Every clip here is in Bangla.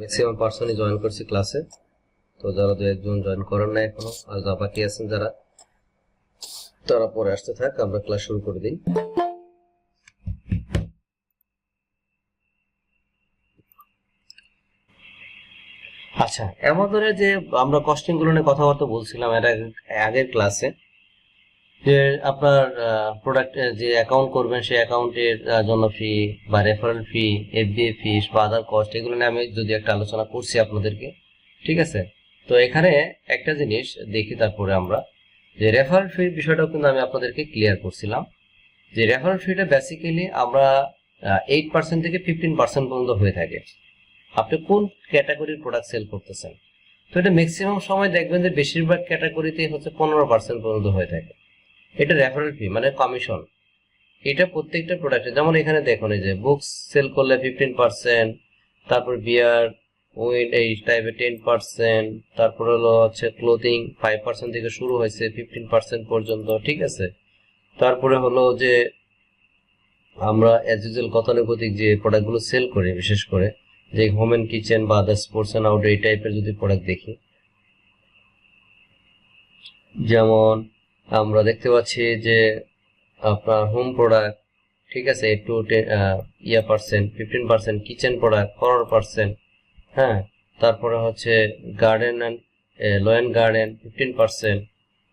ম্যাক্সিমাম পার্সনই জয়েন করছি ক্লাসে। তো যারা দু একজন জয়েন করেন না এখনো আর যা বাকি আছেন যারা, তারা পরে আসতে থাক, আমরা ক্লাস শুরু করে দিই। আচ্ছা, অ্যামাজনের যে আমরা কস্টিং গুলো নিয়ে কথাবার্তা বলছিলাম এর আগের ক্লাসে, যে আপনার প্রোডাক্ট যে অ্যাকাউন্ট করবেন সেই অ্যাকাউন্টের জন্য ফি বা রেফারেল ফি, এফবিএ ফি বা আদার কস্ট, এগুলো নিয়ে আমি যদি একটা আলোচনা করছি আপনাদেরকে, ঠিক আছে। তো এখানে একটা জিনিস দেখি, তারপরে আমরা যে রেফারেল ফির বিষয়টাও কিন্তু আমি আপনাদেরকে ক্লিয়ার করছিলাম, যে রেফারেল ফিটা বেসিক্যালি আমরা 8% থেকে 15% পর্যন্ত হয়ে থাকে। আপনি কোন ক্যাটাগরির প্রোডাক্ট সেল করতেছেন, তো এটা ম্যাক্সিমাম সময় দেখবেন যে বেশিরভাগ ক্যাটাগরিতেই হচ্ছে 15% পর্যন্ত হয়ে থাকে। এটা রেফারেল ফি মানে কমিশন। এটা প্রত্যেকটা প্রোডাক্টে, যেমন এখানে দেখুন এই যে বুকস সেল করলে 15%, তারপর বিয়ার উইন এই টাইপের 10%, তারপর হলো হচ্ছে ক্লোথিং 5% থেকে শুরু হয়েছে 15% পর্যন্ত, ঠিক আছে। তারপরে হলো যে আমরা অ্যাজ ইউজুয়াল গতানুগতিক যে প্রোডাক্টগুলো সেল করি, বিশেষ করে যে হোম এন্ড কিচেন বা আদার স্পোর্টস এন্ড আউটডোর এই টাইপের যদি প্রোডাক্ট দেখি, যেমন আমরা দেখতে পাচ্ছি যে আপনার হোম প্রোডাক্ট, ঠিক আছে, একটু 15%, কিচেন প্রোডাক্ট 15%, হ্যাঁ। তারপরে হচ্ছে garden and low and garden 15%।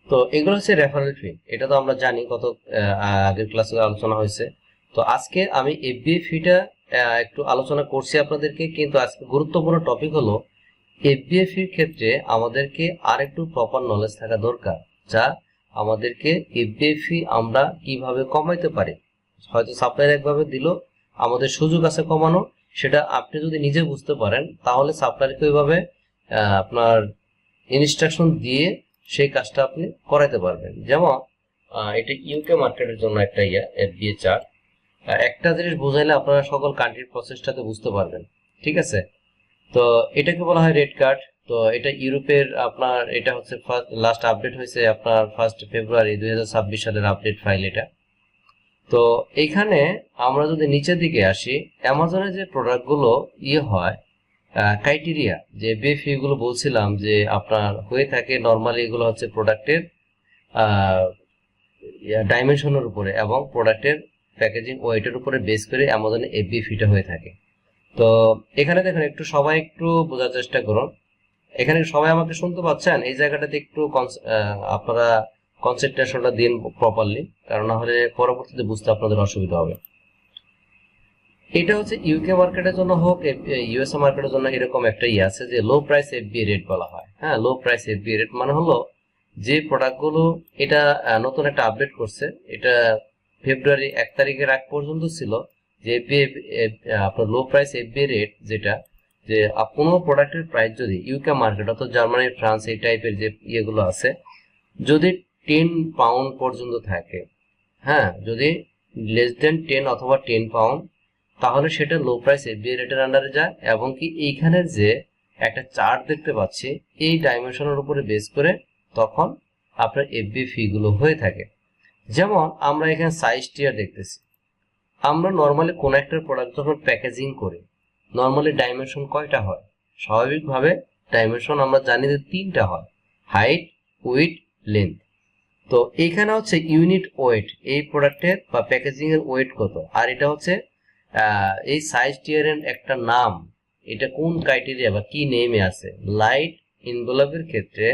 তো এগুলো হচ্ছে রেফারেল ফি, এটা তো আমরা জানি, কত আগের ক্লাসে আলোচনা হয়েছে। তো আজকে আমি এফবিএ ফিটা একটু আলোচনা করছি আপনাদেরকে, কিন্তু আজকে গুরুত্বপূর্ণ টপিক হলো এফবিএ ফির ক্ষেত্রে আমাদেরকে আর একটু প্রপার নলেজ থাকা দরকার, যা আমাদেরকে এফবিএ ফি আমরা কিভাবে কমাইতে পারি। হয়তো সাপ্লায়ার একভাবে দিল, আমাদের সুযোগ আছে কমানো, সেটা আপনি যদি নিজে বুঝতে পারেন তাহলে সাপ্লায়ারকে ওইভাবে আপনার ইনস্ট্রাকশন দিয়ে সেই কাজটা আপনি করাইতে পারবেন। যেমন এটা ইউকে মার্কেটের জন্য একটা এফবিএ চার্ট। একটা জিনিস বোঝাইলে আপনারা সকল কান্ট্রির প্রসেসটাতে বুঝতে পারবেন, ঠিক আছে। তো এটাকে বলা হয় রেড কার্ড। তো এটা ইউরোপের, আপনার এটা হচ্ছে লাস্ট আপডেট হয়েছে আপনার 1 ফেব্রুয়ারি 2026 সালের আপডেট ফাইল এটা। তো এইখানে আমরা যদি নিচের দিকে আসি, অ্যামাজনের যে প্রোডাক্টগুলো হয় ক্রাইটেরিয়া, যে ফি গুলো বলছিলাম যে আপনার হয়ে থাকে, নর্মালি এগুলো হচ্ছে প্রোডাক্টের ডাইমেনশনের উপরে এবং প্রোডাক্টের প্যাকেজিং ওয়েটের উপরে বেস করে অ্যামাজনে এফবি ফিটা হয়ে থাকে। তো এখানে দেখুন, একটু সবাই একটু বোঝার চেষ্টা করুন। এখানে সবাই আমাকে শুনতে পাচ্ছেন? এই জায়গাটাতে একটু আপনারা কনসেন্ট্রেশনটা দিন প্রপারলি, কারণ না হলে পরবর্তীতে বুঝতে আপনাদের অসুবিধা হবে। এটা হচ্ছে ইউকে মার্কেটের জন্য হোক ইউএসএ মার্কেটের জন্য এরকম একটা আছে যে লো প্রাইস এফবিএ রেট বলা হয়। হ্যাঁ, লো প্রাইস এফবিএ রেট মানে হলো যে প্রোডাক্টগুলো, এটা নতুন একটা আপডেট করছে, এটা ফেব্রুয়ারি 1 তারিখের আগ পর্যন্ত ছিল যে আপনার লো প্রাইস এফবিএ রেট, যেটা যে কোনো প্রোডাক্টের প্রাইস যদি ইউকে মার্কেট অর্থাৎ জার্মানি, ফ্রান্স এই টাইপের যে ইয়েগুলো আছে, যদি 10 পাউন্ড পর্যন্ত থাকে, হ্যাঁ, যদি লেস দেন 10 অথবা 10 পাউন্ড, তাহলে সেটা লো প্রাইস এফবিএ রেটের আন্ডারে যায়। এবং কি এইখানের যে একটা চার্ট দেখতে পাচ্ছি, এই ডাইমেনশনের উপরে বেস করে তখন আপনার এফবিএ ফি গুলো হয়ে থাকে। যেমন আমরা এখানে সাইজ টিয়ার দেখতেছি। আমরা নর্মালি কোন একটা প্রোডাক্ট যখন প্যাকেজিং করি, নর্মালি ডাইমেনশন কয়টা হয়? স্বাভাবিকভাবে ডাইমেনশন আমরা জানি যে 3টা হয়, হাইট, উইডথ, লেন্থ। তো এখানে হচ্ছে ইউনিট ওয়েট, এই প্রোডাক্টের বা প্যাকেজিং এর ওয়েট কত, আর এটা হচ্ছে এই সাইজ টিয়ারের একটা নাম, এটা কোন ক্রাইটেরিয়া বা কি নেমে আছে। লাইট ইনভেলপের ক্ষেত্রে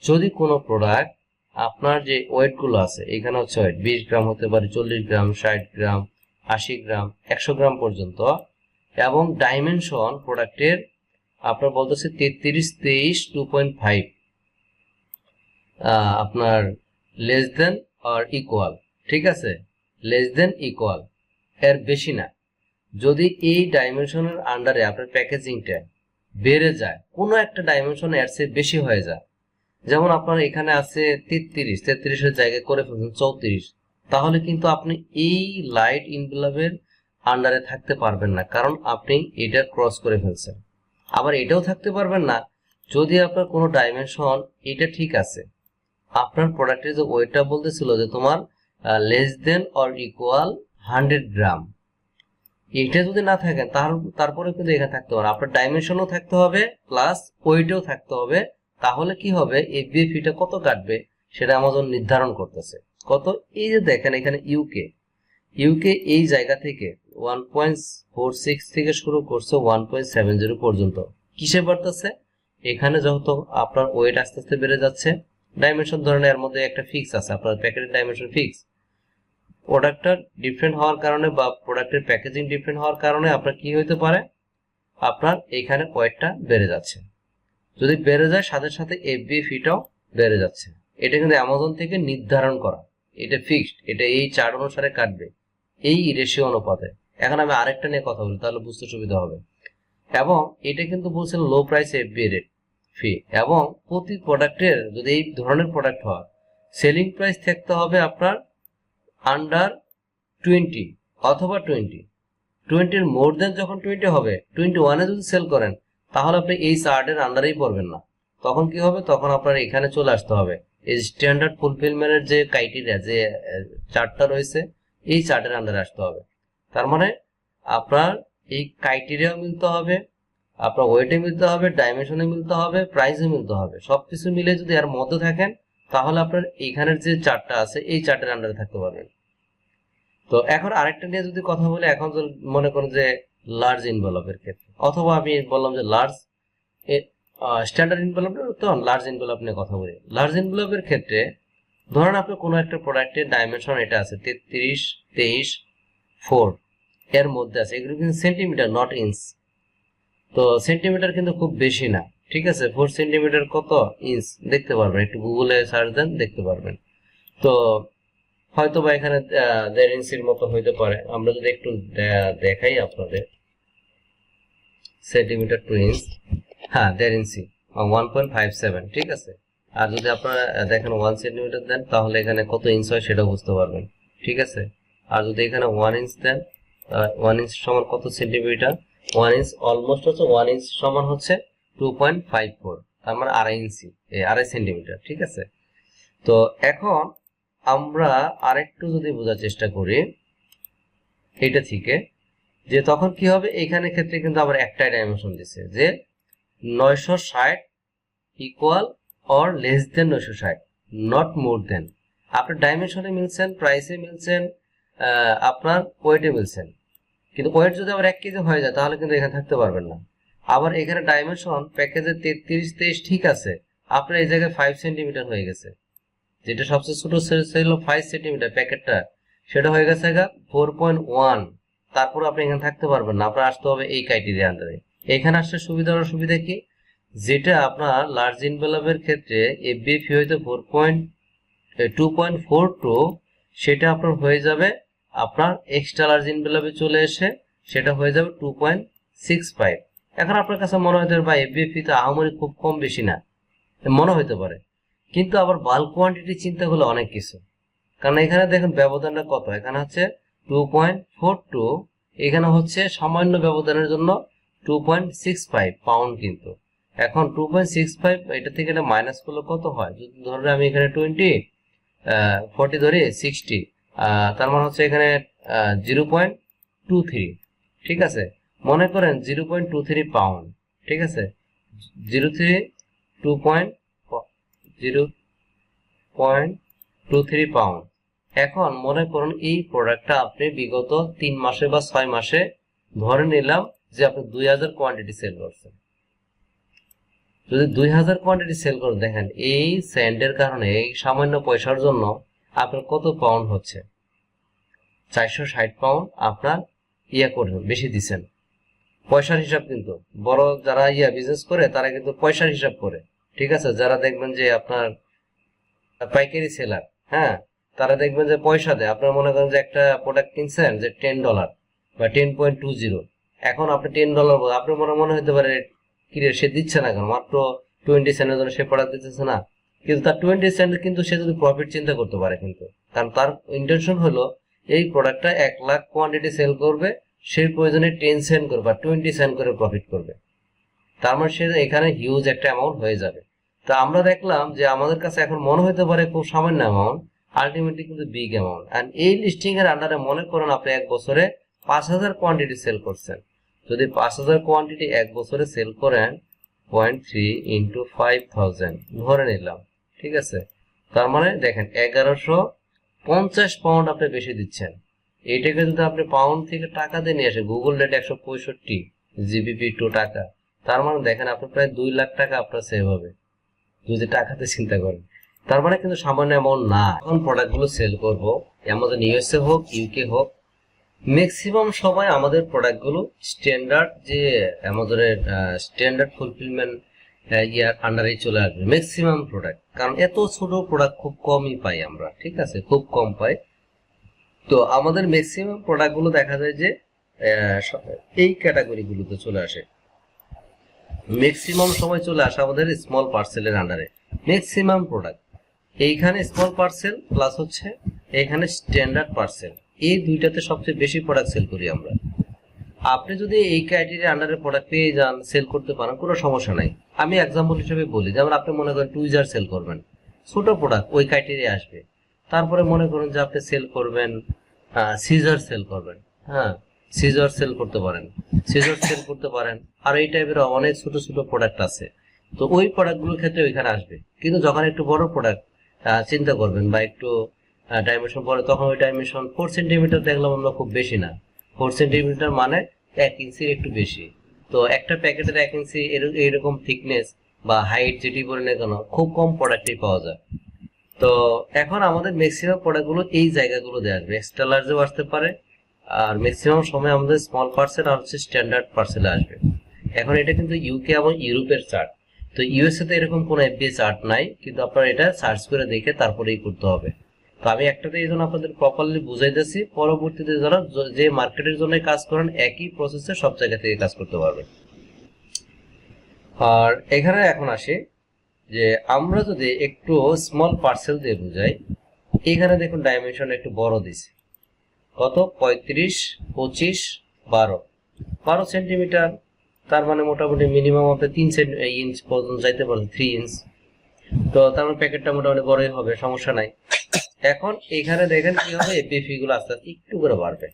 যদি কোনো প্রোডাক্ট আপনার যে ওয়েট গুলো আছে, এখানে হচ্ছে ওয়েট 20 গ্রাম হতে পারে, 40 গ্রাম, 60 গ্রাম, 80 গ্রাম, 100 গ্রাম পর্যন্ত, এবং ডাইমেনশন প্রোডাক্টের আপনার বলতেছে 33, 23, 2.5, আপনার লেস দেন অর ইকুয়াল, ঠিক আছে, লেস দেন ইকুয়াল, এর বেশি না। যদি এই ডাইমেনশনের আন্ডারে আপনার প্যাকেজিংটা বেড়ে যায়, কোনো একটা ডাইমেনশন এর চেয়ে বেশি হয়ে যায়, যেমন আপনার এখানে আছে 33 জায়গায় করে ফেলছেন 34, তাহলে কিন্তু আপনি এই লাইট ইনভেলপের আন্ডারে থাকতে পারবেন না, কারণ আপনি এটা ক্রস করে ফেলছেন। আবার এটাও থাকতে পারবেন না যদি আপনার কোনো ডাইমেনশন এটা ঠিক আছে, আপনার প্রোডাক্টের যে ওয়েটটা বলতেছিল যে তোমার লেস দেন অর ইকুয়াল 100 গ্রাম, এটা যদি না থাকেন তারপরে কিন্তু এখানে থাকতে পারে, আপনার ডাইমেনশনও থাকতে হবে প্লাস ওয়েটও থাকতে হবে। তাহলে কি হবে, এফবিএ ফিটা কত কাটবে সেটা আমাজন নির্ধারণ করতেছে। কত, এই যে দেখেন এখানে ইউকে এই জায়গা থেকে 1.46 থেকে শুরু করছে 1.70 পর্যন্ত। কিসে বাড়তেছে, এখানে যত আপনার ওয়েট আস্তে আস্তে বেড়ে যাচ্ছে, ডাইমেনশন ধরেন এর মধ্যে একটা ফিক্স আছে, আপনার প্যাকেটের ডাইমেনশন ফিক্স, প্রোডাক্টটা ডিফারেন্ট হওয়ার কারণে বা প্রোডাক্টের প্যাকেজিং ডিফারেন্ট হওয়ার কারণে আপনার কি হইতে পারে, আপনার এখানে ওয়েটটা বেড়ে যাচ্ছে। যদি বেড়ে যায় সাথে সাথে এফবিএ ফিটাও বেড়ে যাচ্ছে। এটা কিন্তু অ্যামাজন থেকে নির্ধারণ করা, এটা ফিক্সড, এটা এই চার্ট অনুসারে কাটবে এই রেশিও অনুপাতে। এখন আমি আরেকটা নিয়ে কথা বলি, তাহলে বুঝতে সুবিধা হবে। এবং এটা কিন্তু বলছেন লো প্রাইস এফবিএ রেট ফি, এবং প্রতি প্রোডাক্টের যদি এই ধরনের প্রোডাক্ট হয়, সেলিং প্রাইস থাকতে হবে আপনার আন্ডার 20 অথবা 20-এর মোর দেন যখন 20 হবে, 21-এ যদি সেল করেন তাহলে আপনি এই চার্টের আন্ডারেই পড়বেন না। তখন কি হবে, তখন আপনার এখানে চলে আসতে হবে, এই স্ট্যান্ডার্ড ফুলফিলমেন্টের যে ক্রাইটেরিয়া যে চার্টটা রয়েছে এই চার্টের আন্ডারে আসতে হবে। তার মানে আপনার এই ক্রাইটেরিয়া মিলতে হবে, আপনার ওয়েটে মিলতে হবে, ডাইমেনশনে মিলতে হবে, প্রাইসে মিলতে হবে। সবকিছু মিলে যদি এর মধ্যে থাকেন তাহলে আপনার এইখানের যে চার্টটা আছে এই চার্টের আন্ডারে থাকতে পারবেন। তো এখন আরেকটা নিয়ে যদি কথা বলি, এখন মনে করেন যে লার্জ ইনভেলপের ক্ষেত্রে, অথবা আমি বললাম যে লার্জ স্ট্যান্ডার্ড ইনভেলপ, তো লার্জ ইনভেলপ নিয়ে কথা বলি। লার্জ ইনভেলপের ক্ষেত্রে ধরেন আপনি কোনো একটা প্রোডাক্টের ডাইমেনশন এটা আছে 33, 23, 4 এর মধ্যে আছে, এগুলো কিন্তু সেন্টিমিটার নট ইঞ্চ। তো সেন্টিমিটার কিন্তু খুব বেশি না, ঠিক আছে। 4 সেন্টিমিটার কত ইঞ্চ দেখতে পারবেন, একটু গুগলে সার্চ দেন দেখতে পারবেন। তো হয়তো বা এখানে 1.5 ইঞ্চির মতো হইতে পারে। আমরা যদি একটু দেখাই আপনাদের, সেন্টিমিটার টু ইঞ্চ, হ্যাঁ 1.5 ইঞ্চি 1.57, ঠিক আছে। আর যদি আপনারা দেখেন 1 সেন্টিমিটার দেন তাহলে এখানে কত ইঞ্চ হয় সেটা বুঝতে পারবেন, ঠিক আছে। আর যদি এখানে 1 ইঞ্চ দেন, 1 ইঞ্চ সমান কত সেন্টিমিটার, 1 ইঞ্চ অলমোস্ট হচ্ছে 1 ইঞ্চ সমান হচ্ছে 2.54, তার মানে 2.5 ইঞ্চি, 2.5 সেন্টিমিটার, ঠিক আছে। তো এখন আমরা আরেকটু যদি বোঝার চেষ্টা করি এটা থেকে, যে তখন কি হবে, এখানে ক্ষেত্রে কিন্তু আবার একটাই ডাইমেনশন দিছে যে 960 equal or less than 960, not more than. আপনার ডাইমেনশনে মিলছেন, প্রাইসে মিলছেন, আপনার ওয়েটে মিলছেন, কিন্তু ওয়েট যদি আবার 1 কেজি হয়ে যায় তাহলে কিন্তু এখানে থাকতে পারবেন না। আবার এখানে ডাইমেনশন প্যাকেজে 33, 23 ঠিক আছে, আপনার এই জায়গায় 5 সেন্টিমিটার হয়ে গেছে, যেটা সবচেয়ে ছোট ছিল 5 সেন্টিমিটার প্যাকেটটা, সেটা হয়ে গেছে 4.1। তারপর আপনি এখানে থাকতে পারবেন না, আপনার আসতে হবে এই ক্রাইটেরিয়া আন্ডারে। এখানে আসলে সুবিধা কি, যেটা আপনার লার্জ ইনভেলপের ক্ষেত্রে এফবিএ ফি হইতে 2.42, সেটা আপনার হয়ে যাবে আপনার এক্সট্রা লার্জ ইনভেলপে চলে এসে সেটা হয়ে যাবে 2.65। এখন আপনার কাছে মনে হতে পারে এফবিএ ফি তো আহামরি খুব কম বেশি না, মনে হতে পারে, কিন্তু আবার বাল্ক কোয়ান্টিটি চিন্তা করলে অনেক কিছু। কারণ এখানে দেখুন ব্যবধানটা কত, এখানে হচ্ছে 2.42, এখানে হচ্ছে সামান্য ব্যবধানের জন্য 2.65 পাউন্ড। কিন্তু এখন 2.65 এটা থেকে এটা মাইনাস করলে কত হয়, যদি ধরলে আমি এখানে 40 ধরি 60, তার মানে হচ্ছে এখানে 0.23, ঠিক আছে। মনে করেন 0.23 পাউন্ড, ঠিক আছে, 0.23 পাউন্ড। এখন মনে করুন এই প্রোডাক্টটা আপনি বিগত 3 মাসে বা 6 মাসে ধরে নিলাম যে আপনি 2000 কোয়ান্টিটি সেল করছেন। যদি 2000 কোয়ান্টিটি সেল করে, দেখেন এই স্যান্ডের কারণে এই সামান্য পয়সার জন্য আপনার কত পাউন্ড হচ্ছে, 460 পাউন্ড আপনার করবেন, বেশি দিচ্ছেন। পয়সার হিসাব কিন্তু বড় যারা বিজনেস করে তারা কিন্তু পয়সার হিসাব করে, ঠিক আছে। যারা দেখবেন যে আপনার পাইকারি সেলার, হ্যাঁ, তারা দেখবেন যে পয়সা দেয়। আপনার মনে করেন যে একটা প্রোডাক্ট কিনছেন যে $10 বা 10.20, এখন আপনি $10 আপনার মনে হতে পারে কিরে সে দিচ্ছে না কেন, মাত্র 20 সেন্টের জন্য সে প্রোডাক্ট দিতেছে না, কিন্তু তার 20 সেন্ট কিন্তু সে যদি প্রফিট চিন্তা করতে পারে, কিন্তু কারণ তার ইন্টেনশন হলো এই প্রোডাক্টটা 1 লাখ কোয়ান্টিটি সেল করবে, সেই প্রয়োজনে 10 সেন্ট করে বা 20 সেন্ট করে প্রফিট করবে, তার মানে সে এখানে হিউজ একটা অ্যামাউন্ট হয়ে যাবে। তা আমরা দেখলাম যে আমাদের কাছে এখন মনে হতে পারে খুব সামান্য অ্যামাউন্ট, আলটিমেটলি কিন্তু বিগ অ্যামাউন্ট। আর এই লিস্টিং এর আন্ডারে মনে করেন আপনি 1 বছরে 5000 কোয়ান্টিটি সেল করছেন, যদি 5000 কোয়ান্টিটি এক বছরে সেল করেন 0.3 ইন্টু 5000 ধরে নিলাম, ঠিক আছে, তার মানে দেখেন 1150 পাউন্ড আপনি বেশি দিচ্ছেন। এইটাকে যদি আপনি পাউন্ড থেকে টাকা দিয়ে নিয়ে আসে, গুগল রেট 165 জিবিপি টু টাকা, তার মানে দেখেন আপনার প্রায় 2 লাখ টাকা আপনার সেভ হবে যদি টাকাতে চিন্তা করেন। তার মানে কিন্তু সামান্য অ্যামাউন্ট না। এখন প্রোডাক্টগুলো সেল করব অ্যামাজন ইউএসএ হোক ইউকে হোক, ম্যাক্সিমাম সময় আমাদের প্রোডাক্টগুলো স্ট্যান্ডার্ড যে অ্যামাজনের স্ট্যান্ডার্ড ফুলফিলমেন্ট ইয়ার আন্ডারেই চলে আসবে ম্যাক্সিমাম প্রোডাক্ট, কারণ এত ছোট প্রোডাক্ট খুব কমই পাই আমরা, ঠিক আছে, খুব কম পাই। তো আমাদের ম্যাক্সিমাম প্রোডাক্টগুলো দেখা যায় যে এই ক্যাটাগরিগুলোতে চলে আসে, ম্যাক্সিমাম সময় চলে আসে আমাদের স্মল পার্সেলের আন্ডারে ম্যাক্সিমাম প্রোডাক্ট। এইখানে স্মল পার্সেল প্লাস হচ্ছে এখানে স্ট্যান্ডার্ড পার্সেল, এই দুইটাতে সবচেয়ে বেশি প্রোডাক্ট সেল করি আমরা। আপনি যদি এই ক্রাইটেরিয়ার আন্ডারে প্রোডাক্ট পেয়ে যান, সেল করতে পারেন, কোনো সমস্যা নাই। আমি এক্সাম্পল হিসেবে বলি, যেমন আপনি মনে করেন টুইজার সেল করবেন, ছোট প্রোডাক্ট ওই ক্রাইটেরিয়া আসবে। তারপরে মনে করেন যে আপনি সেল করবেন সিজার সেল করবেন, হ্যাঁ সিজার সেল করতে পারেন, সিজার সেল করতে পারেন, আর এই টাইপের অনেক ছোট ছোট প্রোডাক্ট আছে। তো ওই প্রোডাক্টগুলোর ক্ষেত্রে ওইখানে আসবে। কিন্তু যখন একটু বড় প্রোডাক্ট চিন্তা করবেন বা একটু ডাইমেনশন পরে, তখন ওই ডাইমেনশন 4 সেন্টিমিটার দেখলাম আমরা, খুব বেশি না, 4 সেন্টিমিটার মানে 1 ইঞ্চির একটু বেশি। তো একটা প্যাকেটের 1 ইঞ্চি এইরকম থিকনেস বা হাইট যেটি বলে না কেন, খুব কম প্রোডাক্টই পাওয়া যায়। তো এখন আমাদের ম্যাক্সিমাম প্রোডাক্টগুলো এই জায়গাগুলোতে আসবে, এক্সট্রা লার্জেও আসতে পারে, আর ম্যাক্সিমাম সময় আমাদের স্মল পার্সেল আর হচ্ছে স্ট্যান্ডার্ড পার্সেলে আসবে। এখন এটা কিন্তু ইউকে এবং ইউরোপের চার্ট, তো ইউএসএ তে এরকম কোনো এফবিএ চার্ট নাই, কিন্তু আপনারা এটা সার্চ করে দেখে তারপরেই করতে হবে। তো আমি একটাতে এই জন্য আপনাদের প্রপারলি বুঝাইতেছি, পরবর্তীতে যারা যে মার্কেটের জন্য কাজ করেন একই প্রসেসে সব জায়গা থেকে কাজ করতে পারবে। আর এখানে এখন আসি যে আমরা যদি একটু স্মল পার্সেল দিয়ে বুঝাই, এখানে দেখুন ডাইমেনশন একটু বড় দিছে, কত 35, 25, 12 সেন্টিমিটার, তার মানে মোটামুটি মিনিমাম আপনি 3 ইঞ্চ পর্যন্ত যাইতে পারেন, 3 ইঞ্চ। তো তার মানে প্যাকেটটা মোটামুটি বড়ই হবে, সমস্যা নাই। এখন এখানে দেখেন কি হবে, এপিএফি গুলো আস্তে আস্তে একটু করে বাড়বে।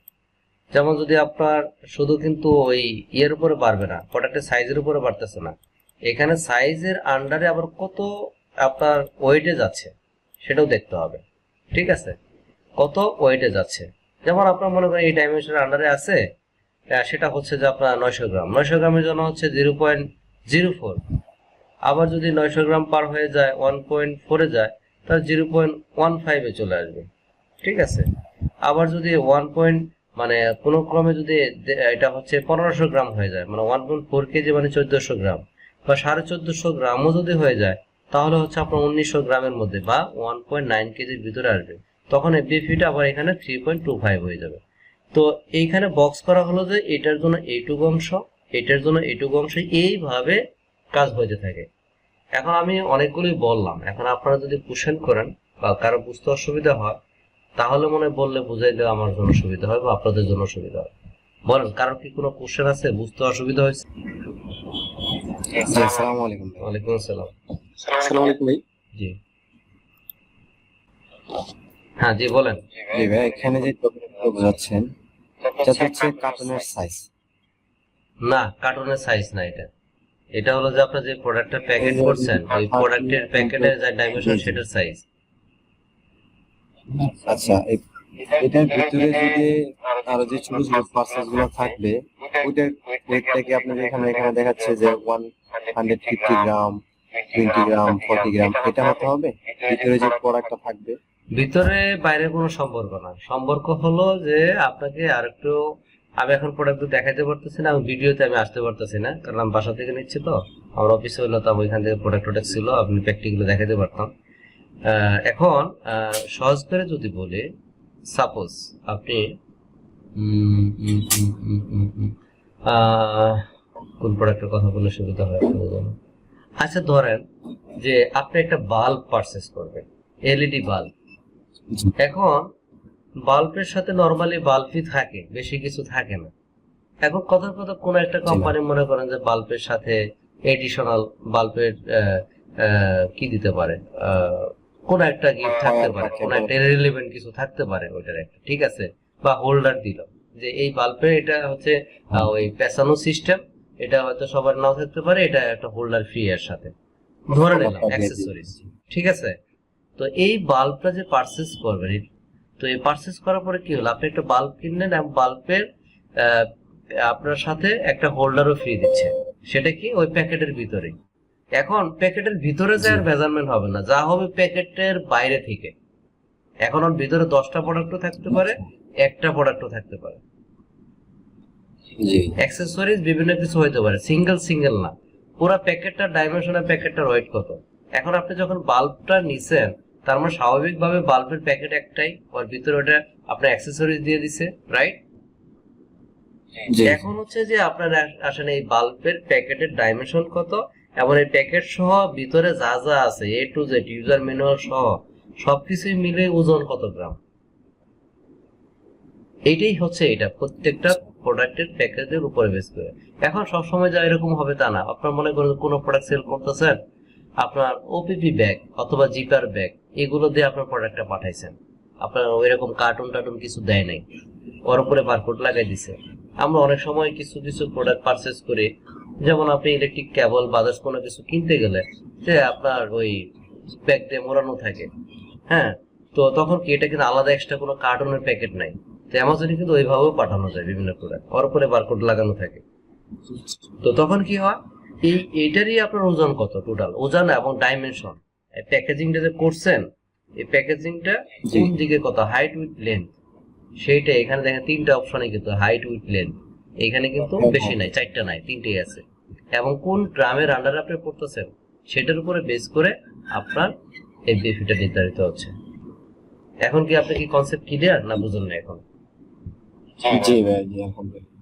যেমন যদি আপনার শুধু কিন্তু ওই ইয়ের উপরে বাড়বে না, প্রোডাক্টের সাইজের উপরে বাড়তেছে না, এখানে সাইজের আন্ডারে আবার কত আপনার ওয়েটে যাচ্ছে সেটাও দেখতে হবে, ঠিক আছে, কত ওয়েটে যাচ্ছে। যেমন আপনার মনে করেন এই ডাইমেনশনের আন্ডারে আছে, সেটা হচ্ছে যে আপনার 900 গ্রাম, 900 গ্রামের জন্য হচ্ছে 0.04, আবার যদি 900 গ্রাম পার হয়ে যায় 1.4 এ যায়, তাহলে 0.15 এ চলে আসবে, ঠিক আছে। আবার যদি 1. মানে কোনো ক্রমে যদি এটা হচ্ছে 1500 গ্রাম হয়ে যায়, মানে 1.4 কেজি মানে 1400 গ্রাম বা 1450 গ্রামও যদি হয়ে যায়, তাহলে হচ্ছে আপনার 1900 গ্রামের মধ্যে বা 1.9 কেজির ভিতরে আসবে, তখন এফবিএফিটা আবার এখানে 3.25 হয়ে যাবে। তো এইখানে বক্স করা হলো যে এটার জন্য এইটুকু অংশ, এটার জন্য এইটুকু অংশ, এইভাবে কাজ হতে থাকে। এখন আমি অনেকগুলোই বললাম, এখন আপনারা যদি কোশ্চেন করেন বা কারো বুঝতে অসুবিধা হয়, তাহলে মনে বললে বুঝাই দেওয়া আমার জন্য সুবিধা হয় বা আপনাদের জন্য সুবিধা হয়। বলেন, কারোর কি কোনো কোশ্চেন আছে, বুঝতে অসুবিধা হয়েছে? আসসালামু আলাইকুম। ওয়ালাইকুম আসসালাম। আসসালামু আলাইকুম ভাই। জি হ্যাঁ, জি বলেন। জি ভাই, এখানে যে টপিকটা বোঝাচ্ছেন এটা হচ্ছে কার্টুনের সাইজ। না, কার্টুনের সাইজ না, এটা এটা হলো যে আপনার যে প্রোডাক্টের প্যাকেট করছেন, ওই প্রোডাক্টের প্যাকেটের যে ডাইমেনশন সেটার সাইজ। আচ্ছা, এটার ভিতরে যদি আরো যে ছোট ছোট পার্সেস গুলো থাকবে, ওইটার ওয়েটটাকে আপনি এখানে দেখাচ্ছে যে 150 গ্রাম, 20 গ্রাম, 40 গ্রাম, এটা হতে হবে ভিতরে যে প্রোডাক্টটা থাকবে। ভিতরে বাইরে কোনো সম্পর্ক না, সম্পর্ক হলো যে আপনাকে আরেকটু, আমি এখন প্রোডাক্ট দেখাতে পারতেছি না, আমি ভিডিওতে আমি আসতে পারতেছি না, কারণ আমি বাসা থেকে নিচ্ছি, তো আমার অফিসে হলো, তো ওইখান থেকে প্রোডাক্ট ছিল, আপনি প্র্যাকটিক্যালি দেখাতে পারতাম। এখন সহজ করে যদি বলি, সাপোজ আপনি কোন প্রোডাক্টের কথা বললে সুবিধা হয় আপনাদের জন্য। আচ্ছা ধরেন যে আপনি একটা বাল্ব পারচেস করবেন, এলইডি বাল্ব। এখন বাল্বের সাথে নরমালি বাল্বই থাকে, বেশি কিছু থাকে না। এখন কথার কথা কোন একটা কোম্পানি মনে করেন যে বাল্বের সাথে এডিশনাল বাল্বের কি দিতে পারে, কোন একটা গিফট থাকতে পারে, কোন একটা রিলেভেন্ট কিছু থাকতে পারে ওইটার একটা, ঠিক আছে, বা হোল্ডার দিল, যে এই বাল্বের এটা হচ্ছে ওই পেছানো সিস্টেম, এটা হয়তো সবার নাও থাকতে পারে, এটা একটা হোল্ডার ফ্রি এর সাথে ধরে নিলাম অ্যাক্সেসরিজ, ঠিক আছে। তো এই বাল্বটা যে পারচেজ করবেন, তো এই পারচেজ করার পরে কি হলো, আপনি একটা বাল্ব কিনলেন এবং বাল্বের আপনার সাথে একটা হোল্ডারও ফ্রি দিচ্ছে, সেটা কি ওই প্যাকেটের ভিতরে। এখন প্যাকেটের ভিতরে যা আর মেজারমেন্ট হবে না, যা হবে প্যাকেটের বাইরে থেকে। এখন ওর ভিতরে 10টা প্রোডাক্টও থাকতে পারে, একটা প্রোডাক্টও থাকতে পারে, জি অ্যাক্সেসরিজ বিভিন্ন কিছু হইতে পারে, সিঙ্গেল না। পুরো প্যাকেটটার ডাইমেনশনের প্যাকেটটার ওয়েট কত। এখন আপনি যখন বাল্বটা নিছেন, তার মানে স্বাভাবিকভাবে বাল্বের প্যাকেট একটাই, ওর ভিতরে ওটা আপনার অ্যাক্সেসরিজ দিয়ে দিছে, রাইট। জি এখন হচ্ছে যে আপনার আসলে এই বাল্বের প্যাকেটের ডাইমেনশন কত, এবং এই প্যাকেট সহ ভিতরে যা যা আছে এ টু জেড ইউজার ম্যানুয়াল সহ সবকিছুই মিলে ওজন কত গ্রাম, এইটাই হচ্ছে এটা প্রত্যেকটা প্রোডাক্টের প্যাকেজের উপরে বেস করে। এখন সবসময় যা এরকম হবে তা না। আপনার মনে করেন কোনো প্রোডাক্ট সেল করতেছেন, আপনার ওপিপি ব্যাগ অথবা জিপার ব্যাগ এগুলো দিয়ে আপনার প্রোডাক্টটা পাঠাইছেন, আপনার ওইরকম কার্টুন টার্টুন কিছু দেয় নাই, ওর উপরে বারকোড লাগাই দিছে। আমরা অনেক সময় কিছু কিছু প্রোডাক্ট পারচেজ করি, যেমন আপনি ইলেকট্রিক কেবল বাজাজ কোনো কিছু কিনতে গেলে যে আপনার ওই ব্যাগ দিয়ে মোড়ানো থাকে, হ্যাঁ। তো তখন কি এটা কিন্তু আলাদা এক্সট্রা কোনো কার্টুনের প্যাকেট নাই, তো অ্যামাজনে কিন্তু ওইভাবেও পাঠানো যায় বিভিন্ন প্রোডাক্ট, ওর উপরে বারকোড লাগানো থাকে। তো তখন কি হয়, এইটারই আপনার ওজন কত, টোটাল ওজন এবং ডাইমেনশন, প্যাকেজিংটা যে করছেন এই প্যাকেজিংটা জি। কোন দিকে কত, হাইট উইথ লেন্থ, সেইটা এখানে দেখেন 3টা অপশনে কিন্তু হাইট উইথ লেন্থ, এখানে কিন্তু বেশি নাই, 4টা নাই, 3টেই আছে। এবং কোন গ্রামের আন্ডারে আপনি পড়তেছেন সেটার উপরে বেস করে আপনার এই বেফিটা নির্ধারিত হচ্ছে। এখন কি আপনি কি কনসেপ্ট ক্লিয়ার না বুঝুন না এখন? জি ভাই, জি আলহামদুলিল্লাহ।